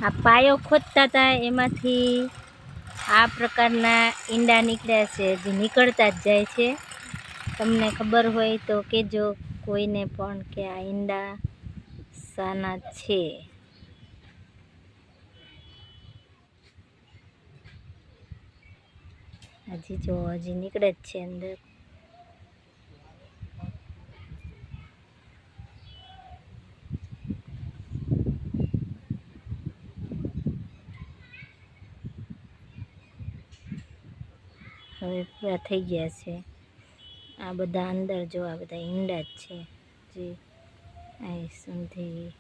આ પાયો ખોદતા હતા એમાંથી આ પ્રકારના ઈંડા નીકળ્યા છે, જે નીકળતા જ જાય છે. તમને ખબર હોય તો કહેજો કોઈને પણ કે આ ઈંડા શાના છે. હજી નીકળે જ છે અંદર. હવે પૂરા થઈ ગયા છે. આ બધા અંદર જો આ બધા ઈંડા જ છે, જે અહીં સુધી